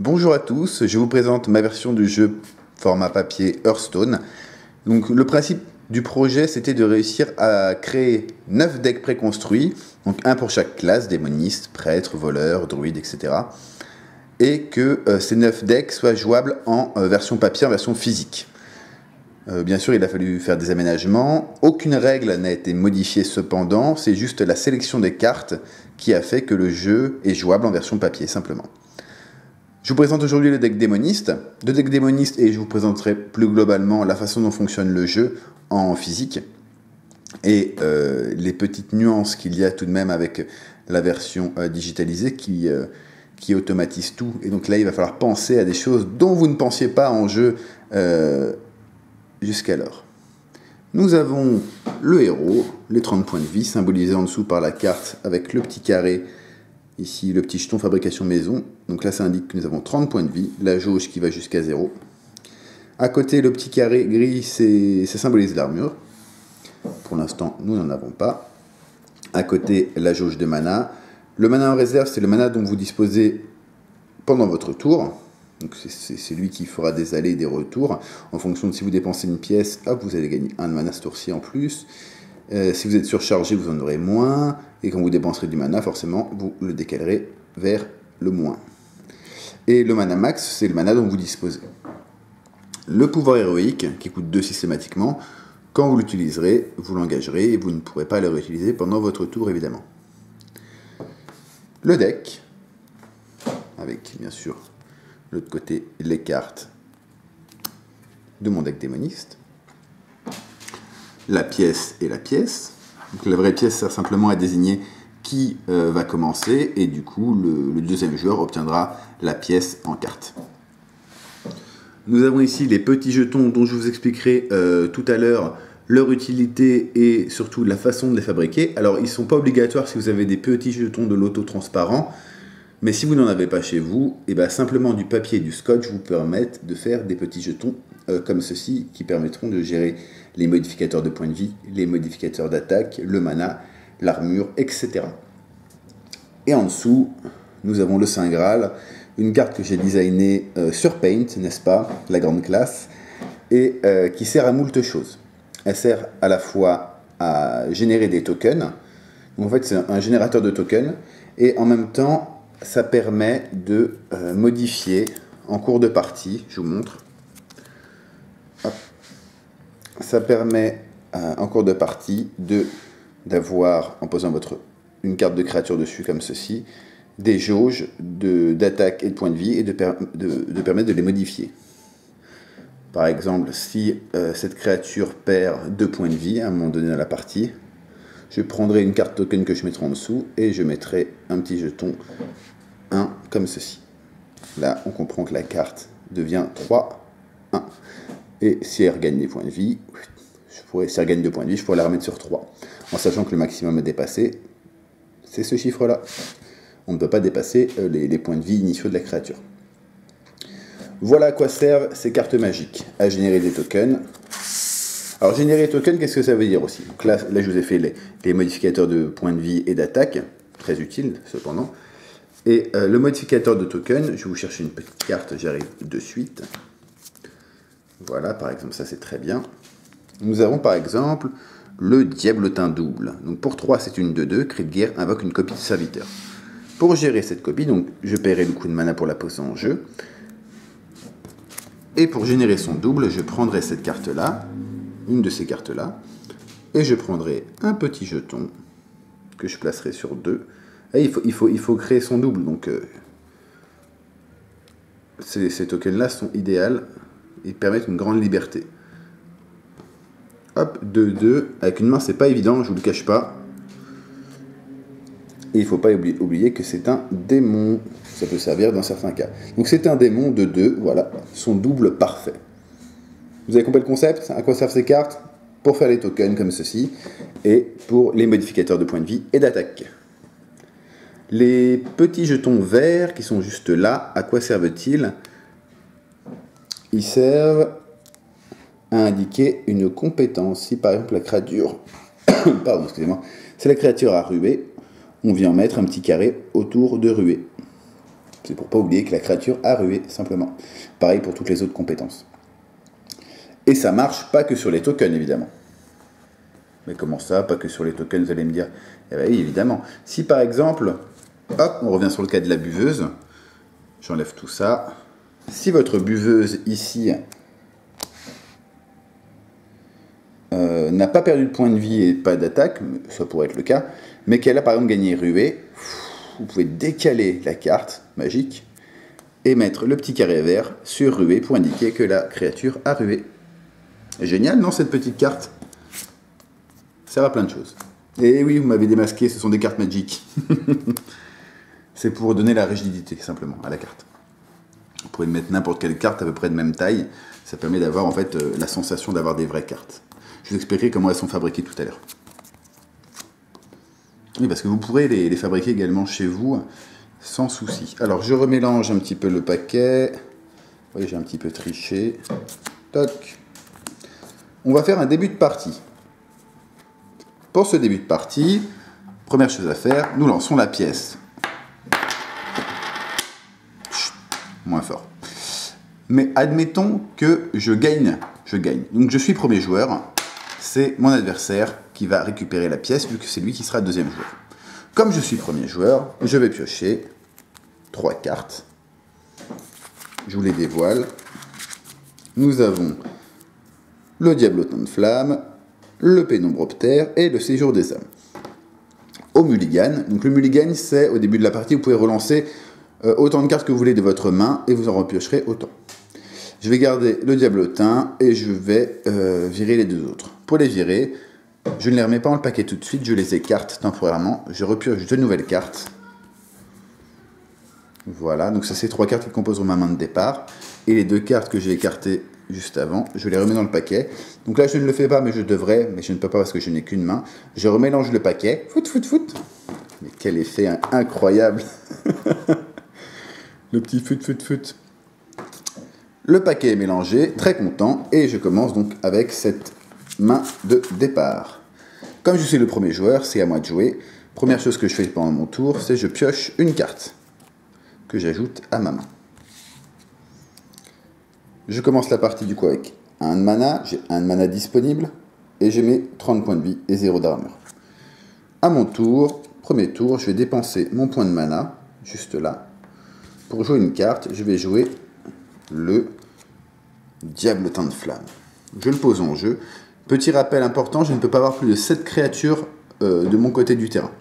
Bonjour à tous, je vous présente ma version du jeu format papier Hearthstone. Donc le principe du projet, c'était de réussir à créer 9 decks préconstruits, donc un pour chaque classe, démoniste, prêtre, voleur, druide, etc. Et que ces 9 decks soient jouables en version papier, en version physique. Bien sûr, il a fallu faire des aménagements. Aucune règle n'a été modifiée cependant, c'est juste la sélection des cartes qui a fait que le jeu est jouable en version papier, simplement. Je vous présente aujourd'hui le deck démoniste, deux decks démonistes, et je vous présenterai plus globalement la façon dont fonctionne le jeu en physique et les petites nuances qu'il y a tout de même avec la version digitalisée qui automatise tout. Et donc là, il va falloir penser à des choses dont vous ne pensiez pas en jeu jusqu'alors. Nous avons le héros, les 30 points de vie, symbolisés en dessous par la carte avec le petit carré. Ici, le petit jeton fabrication maison. Donc là, ça indique que nous avons 30 points de vie. La jauge qui va jusqu'à 0. À côté, le petit carré gris, ça symbolise l'armure. Pour l'instant, nous n'en avons pas. À côté, la jauge de mana. Le mana en réserve, c'est le mana dont vous disposez pendant votre tour. Donc c'est lui qui fera des allers et des retours. En fonction de si vous dépensez une pièce, hop, vous allez gagner un de mana ce tour-ci en plus. Si vous êtes surchargé, vous en aurez moins. Et quand vous dépenserez du mana, forcément, vous le décalerez vers le moins. Et le mana max, c'est le mana dont vous disposez. Le pouvoir héroïque, qui coûte 2 systématiquement, quand vous l'utiliserez, vous l'engagerez et vous ne pourrez pas le réutiliser pendant votre tour, évidemment. Le deck, avec bien sûr de l'autre côté les cartes de mon deck démoniste. La pièce et la pièce. Donc la vraie pièce sert simplement à désigner qui va commencer, et du coup le deuxième joueur obtiendra la pièce en carte. Nous avons ici les petits jetons dont je vous expliquerai tout à l'heure leur utilité et surtout la façon de les fabriquer. Alors ils ne sont pas obligatoires si vous avez des petits jetons de loto transparents, mais si vous n'en avez pas chez vous, et bien simplement du papier et du scotch vous permettent de faire des petits jetons comme ceci qui permettront de gérer les modificateurs de points de vie, les modificateurs d'attaque, le mana, l'armure, etc. Et en dessous, nous avons le Saint Graal, une carte que j'ai designée sur Paint, n'est-ce pas, la grande classe, et qui sert à moult choses. Elle sert à la fois à générer des tokens, donc en fait c'est un générateur de tokens, et en même temps ça permet de modifier en cours de partie, je vous montre. Hop. Ça permet en cours de partie d'avoir, en posant une carte de créature dessus comme ceci, des jauges d'attaque et de points de vie et de permettre de les modifier. Par exemple, si cette créature perd 2 points de vie à un moment donné dans la partie, je prendrai une carte token que je mettrai en dessous et je mettrai un petit jeton 1 comme ceci. Là, on comprend que la carte devient 3, 1. Et si elle regagne des points de vie, si elle gagne 2 points de vie, je pourrais la remettre sur 3. En sachant que le maximum à dépasser, c'est ce chiffre-là. On ne peut pas dépasser les points de vie initiaux de la créature. Voilà à quoi servent ces cartes magiques. À générer des tokens. Alors générer des tokens, qu'est-ce que ça veut dire aussi? Donc là, je vous ai fait les modificateurs de points de vie et d'attaque. Très utile, cependant. Et le modificateur de token, je vais vous chercher une petite carte, j'arrive de suite. Voilà, par exemple, ça c'est très bien. Nous avons par exemple le Diablotin double. Donc pour 3, c'est une 2-2, cri de guerre invoque une copie de serviteur. Pour gérer cette copie, donc je paierai le coût de mana pour la poser en jeu. Et pour générer son double, je prendrai cette carte-là, une de ces cartes-là, et je prendrai un petit jeton que je placerai sur 2. Et il faut créer son double, donc ces tokens-là sont idéaux et permettent une grande liberté. Hop, 2-2, avec une main c'est pas évident, je vous le cache pas. Et il ne faut pas oublier que c'est un démon, ça peut servir dans certains cas. Donc c'est un démon de 2, voilà, son double parfait. Vous avez compris le concept? À quoi servent ces cartes? Pour faire les tokens comme ceci, et pour les modificateurs de points de vie et d'attaque. Les petits jetons verts qui sont juste là, à quoi servent-ils? Ils servent à indiquer une compétence. Si par exemple la créature, pardon, excusez-moi, c'est la créature à ruée, on vient mettre un petit carré autour de ruée. C'est pour pas oublier que la créature a rué, simplement. Pareil pour toutes les autres compétences. Et ça marche pas que sur les tokens, évidemment. Mais comment ça, pas que sur les tokens, vous allez me dire? Eh bien oui, évidemment. Si par exemple, hop, on revient sur le cas de la buveuse, j'enlève tout ça. Si votre buveuse ici n'a pas perdu de point de vie et pas d'attaque, ça pourrait être le cas, mais qu'elle a par exemple gagné ruée, vous pouvez décaler la carte magique et mettre le petit carré vert sur ruée pour indiquer que la créature a rué. Génial, non, cette petite carte? Ça sert à plein de choses. Et oui, vous m'avez démasqué, ce sont des cartes magiques. C'est pour donner la rigidité, simplement, à la carte. Vous pouvez mettre n'importe quelle carte à peu près de même taille. Ça permet d'avoir en fait la sensation d'avoir des vraies cartes. Je vous expliquerai comment elles sont fabriquées tout à l'heure. Oui, parce que vous pourrez les fabriquer également chez vous sans souci. Alors, je remélange un petit peu le paquet. Oui, j'ai un petit peu triché. Toc. On va faire un début de partie. Pour ce début de partie, première chose à faire, nous lançons la pièce. Chut, moins fort. Mais admettons que je gagne. Donc je suis premier joueur. C'est mon adversaire qui va récupérer la pièce, vu que c'est lui qui sera deuxième joueur. Comme je suis premier joueur, je vais piocher 3 cartes. Je vous les dévoile. Nous avons le Diablotin de Flamme, le Pénombroptère et le Séjour des âmes. Au mulligan. Donc le mulligan, c'est au début de la partie, vous pouvez relancer autant de cartes que vous voulez de votre main et vous en repiocherez autant. Je vais garder le Diablotin et je vais virer les deux autres. Pour les virer, je ne les remets pas dans le paquet tout de suite, je les écarte temporairement. Je repioche de nouvelles cartes. Voilà, donc ça c'est 3 cartes qui composeront ma main de départ. Et les 2 cartes que j'ai écartées juste avant, je les remets dans le paquet. Donc là je ne le fais pas, mais je devrais, mais je ne peux pas parce que je n'ai qu'une main. Je remélange le paquet. Fout. Mais quel effet incroyable. Le petit fout. Le paquet est mélangé, très content, et je commence donc avec cette main de départ. Comme je suis le premier joueur, c'est à moi de jouer. Première chose que je fais pendant mon tour, c'est je pioche une carte que j'ajoute à ma main. Je commence la partie du coup avec un mana, j'ai un mana disponible, et j'ai mes 30 points de vie et 0 d'armure. À mon tour, premier tour, je vais dépenser mon point de mana, juste là. Pour jouer une carte, je vais jouer le Diablotin de Flamme. Je le pose en jeu. Petit rappel important, je ne peux pas avoir plus de 7 créatures de mon côté du terrain.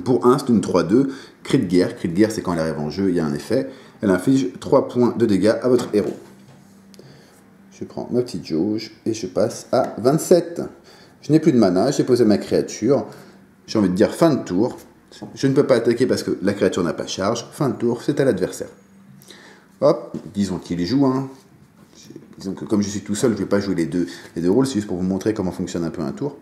Pour 1, c'est une 3-2, cri de guerre. Cri de guerre, c'est quand elle arrive en jeu, il y a un effet. Elle inflige 3 points de dégâts à votre héros. Je prends ma petite jauge et je passe à 27. Je n'ai plus de mana, j'ai posé ma créature. J'ai envie de dire fin de tour. Je ne peux pas attaquer parce que la créature n'a pas charge. Fin de tour, c'est à l'adversaire. Hop, disons qu'il y joue. Disons que comme je suis tout seul, je ne vais pas jouer les deux rôles. C'est juste pour vous montrer comment fonctionne un peu un tour.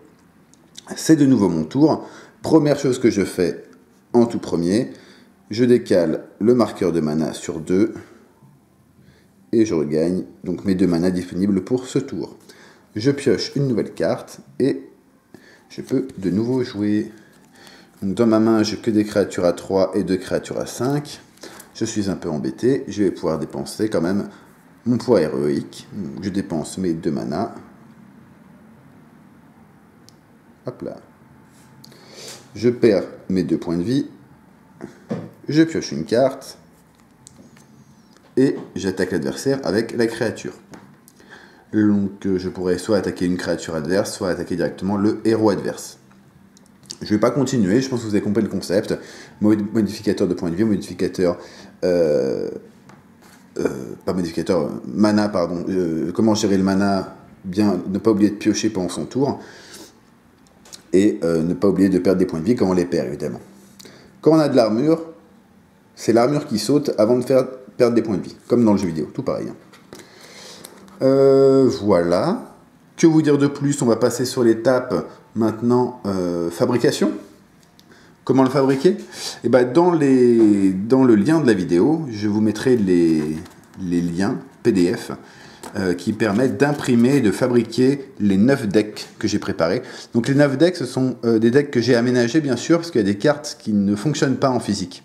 C'est de nouveau mon tour. Première chose que je fais en tout premier, je décale le marqueur de mana sur 2. Et je regagne donc mes 2 manas disponibles pour ce tour. Je pioche une nouvelle carte et je peux de nouveau jouer. Donc dans ma main, j'ai que des créatures à 3 et 2 créatures à 5. Je suis un peu embêté. Je vais pouvoir dépenser quand même mon poids héroïque. Donc je dépense mes 2 manas. Hop là. Je perds mes 2 points de vie. Je pioche une carte. Et j'attaque l'adversaire avec la créature. Donc je pourrais soit attaquer une créature adverse, soit attaquer directement le héros adverse. Je ne vais pas continuer, je pense que vous avez compris le concept. Modificateur de point de vie, modificateur... pas modificateur, mana, pardon. Comment gérer le mana, bien ne pas oublier de piocher pendant son tour. Et ne pas oublier de perdre des points de vie quand on les perd, évidemment. Quand on a de l'armure, c'est l'armure qui saute avant de faire perdre des points de vie, comme dans le jeu vidéo, tout pareil. Voilà. Que vous dire de plus? On va passer sur l'étape maintenant fabrication. Comment le fabriquer? Et ben dans le lien de la vidéo, je vous mettrai les liens PDF qui permettent d'imprimer et de fabriquer les 9 decks que j'ai préparés. Donc les 9 decks, ce sont des decks que j'ai aménagés bien sûr, parce qu'il y a des cartes qui ne fonctionnent pas en physique.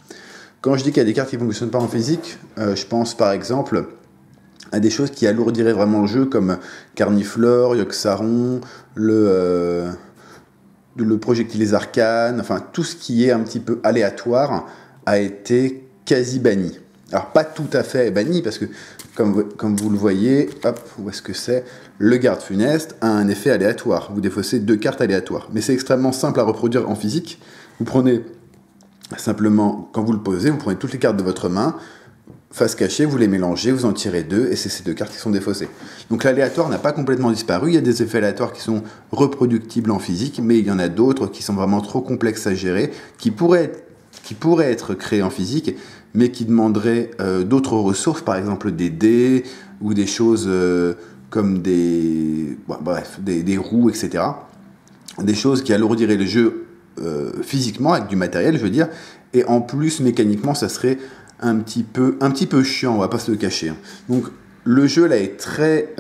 Quand je dis qu'il y a des cartes qui ne fonctionnent pas en physique, je pense par exemple à des choses qui alourdiraient vraiment le jeu, comme Carniflore, Yogg-Saron, le projectile des arcanes, enfin tout ce qui est un petit peu aléatoire a été quasi banni. Alors pas tout à fait banni, parce que comme vous le voyez, hop, où est-ce que c'est? Le garde funeste a un effet aléatoire. Vous défaussez 2 cartes aléatoires. Mais c'est extrêmement simple à reproduire en physique. Vous prenez simplement, quand vous le posez, vous prenez toutes les cartes de votre main, face cachée, vous les mélangez, vous en tirez 2, et c'est ces 2 cartes qui sont défaussées. Donc l'aléatoire n'a pas complètement disparu, il y a des effets aléatoires qui sont reproductibles en physique, mais il y en a d'autres qui sont vraiment trop complexes à gérer, qui pourraient être créés en physique, mais qui demanderaient d'autres ressources, par exemple des dés, ou des choses comme des roues, etc. Des choses qui alourdiraient le jeu physiquement, avec du matériel, je veux dire, et en plus, mécaniquement, ça serait un petit peu chiant, on va pas se le cacher. Donc le jeu là est très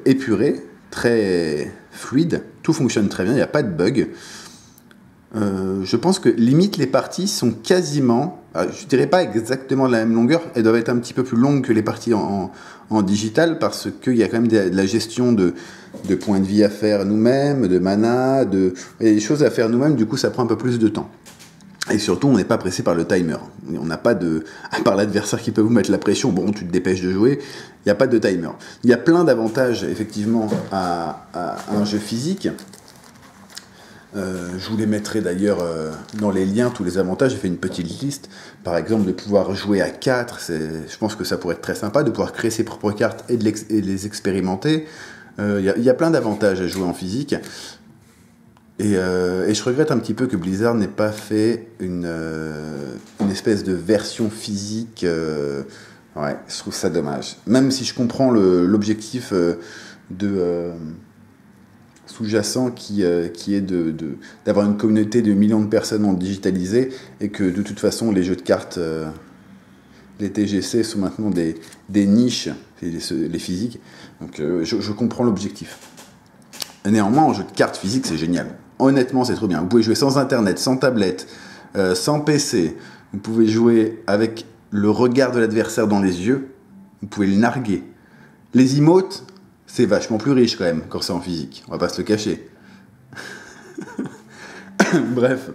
épuré, très fluide, tout fonctionne très bien, il n'y a pas de bug. Je pense que limite les parties sont quasiment, je dirais pas exactement de la même longueur, elles doivent être un petit peu plus longues que les parties en digital, parce qu'il y a quand même de la gestion de points de vie à faire nous-mêmes, de mana, il y a des choses à faire nous-mêmes, du coup ça prend un peu plus de temps. Et surtout, on n'est pas pressé par le timer. On n'a pas à part l'adversaire qui peut vous mettre la pression, bon, tu te dépêches de jouer, il n'y a pas de timer. Il y a plein d'avantages, effectivement, à un jeu physique. Je vous les mettrai d'ailleurs dans les liens, tous les avantages. J'ai fait une petite liste. Par exemple, de pouvoir jouer à 4, je pense que ça pourrait être très sympa, de pouvoir créer ses propres cartes et de les expérimenter. Il y a plein d'avantages à jouer en physique. Et je regrette un petit peu que Blizzard n'ait pas fait une espèce de version physique. Ouais, je trouve ça dommage. Même si je comprends l'objectif sous-jacent qui est d'avoir une communauté de millions de personnes en digitalisé, et que de toute façon les jeux de cartes, les TGC sont maintenant des niches, les physiques. Donc je comprends l'objectif. Néanmoins, en jeu de cartes physique, c'est génial. Honnêtement, c'est trop bien. Vous pouvez jouer sans internet, sans tablette, sans PC. Vous pouvez jouer avec le regard de l'adversaire dans les yeux. Vous pouvez le narguer. Les emotes, c'est vachement plus riche quand même, quand c'est en physique. On va pas se le cacher. Bref.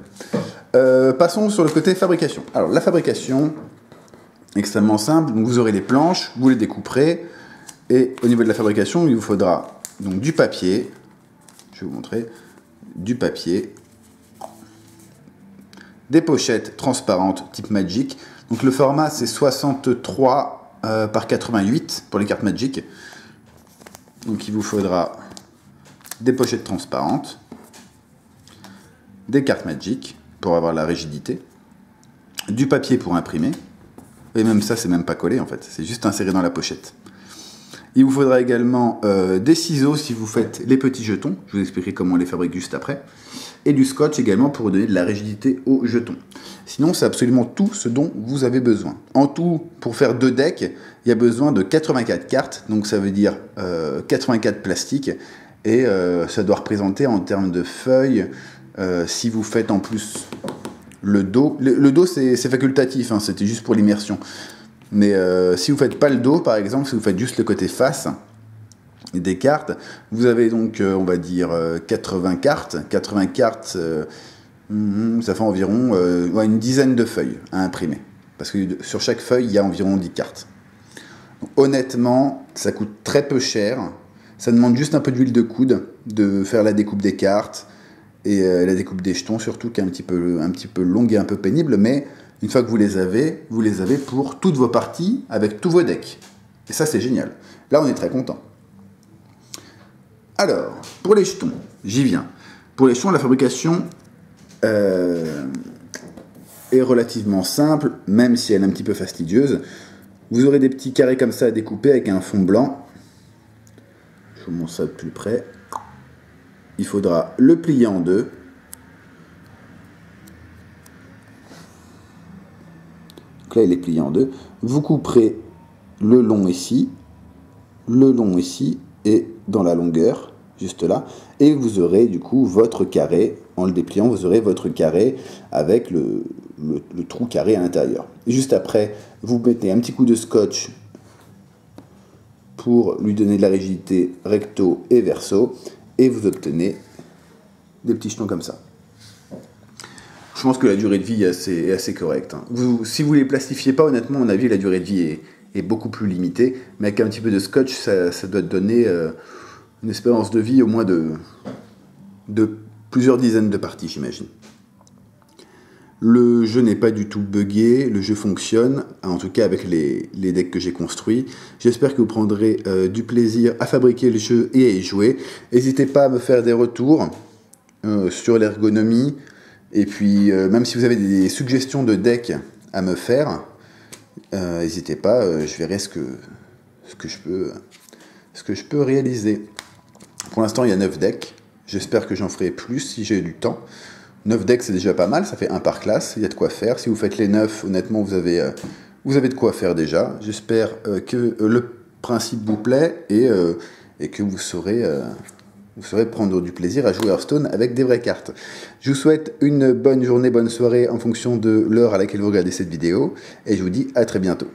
Passons sur le côté fabrication. Alors, la fabrication, extrêmement simple. Donc, vous aurez les planches, vous les découperez. Et au niveau de la fabrication, il vous faudra donc du papier. Je vais vous montrer. Du papier, des pochettes transparentes type Magic. Donc le format c'est 63 par 88 pour les cartes Magic. Donc il vous faudra des pochettes transparentes, des cartes Magic pour avoir la rigidité, du papier pour imprimer, et même ça c'est même pas collé en fait, c'est juste inséré dans la pochette. Il vous faudra également des ciseaux si vous faites les petits jetons. Je vous expliquerai comment on les fabrique juste après. Et du scotch également pour donner de la rigidité aux jetons. Sinon, c'est absolument tout ce dont vous avez besoin. En tout, pour faire 2 decks, il y a besoin de 84 cartes. Donc ça veut dire 84 plastiques. Et ça doit représenter en termes de feuilles, si vous faites en plus le dos. Le dos, c'est facultatif, hein, c'était juste pour l'immersion. Mais si vous ne faites pas le dos, par exemple, si vous faites juste le côté face des cartes, vous avez donc, on va dire, 80 cartes. 80 cartes, ça fait environ une dizaine de feuilles à imprimer. Parce que sur chaque feuille, il y a environ 10 cartes. Donc, honnêtement, ça coûte très peu cher. Ça demande juste un peu d'huile de coude, de faire la découpe des cartes, et la découpe des jetons surtout, qui est un petit peu longue et un peu pénible, mais une fois que vous les avez pour toutes vos parties avec tous vos decks. Et ça, c'est génial. Là, on est très content. Alors, pour les jetons, j'y viens. Pour les jetons, la fabrication est relativement simple, même si elle est un petit peu fastidieuse. Vous aurez des petits carrés comme ça à découper avec un fond blanc. Je vous montre ça de plus près. Il faudra le plier en deux. Donc là, il est plié en deux. Vous couperez le long ici et dans la longueur, juste là. Et vous aurez du coup votre carré en le dépliant, vous aurez votre carré avec le trou carré à l'intérieur. Juste après, vous mettez un petit coup de scotch pour lui donner de la rigidité recto et verso, et vous obtenez des petits jetons comme ça. Je pense que la durée de vie est assez correcte. Si vous ne les plastifiez pas, honnêtement, à mon avis, la durée de vie est beaucoup plus limitée, mais avec un petit peu de scotch, ça doit donner une espérance de vie au moins de plusieurs dizaines de parties, j'imagine. Le jeu n'est pas du tout buggé, le jeu fonctionne, en tout cas avec les decks que j'ai construits. J'espère que vous prendrez du plaisir à fabriquer le jeu et à y jouer. N'hésitez pas à me faire des retours sur l'ergonomie, et puis même si vous avez des suggestions de decks à me faire, n'hésitez pas, je verrai ce que je peux réaliser. Pour l'instant, il y a 9 decks. J'espère que j'en ferai plus si j'ai du temps. 9 decks, c'est déjà pas mal, ça fait 1 par classe, il y a de quoi faire. Si vous faites les 9, honnêtement, vous avez de quoi faire déjà. J'espère que le principe vous plaît et que vous saurez prendre du plaisir à jouer Hearthstone avec des vraies cartes. Je vous souhaite une bonne journée, bonne soirée en fonction de l'heure à laquelle vous regardez cette vidéo, et je vous dis à très bientôt.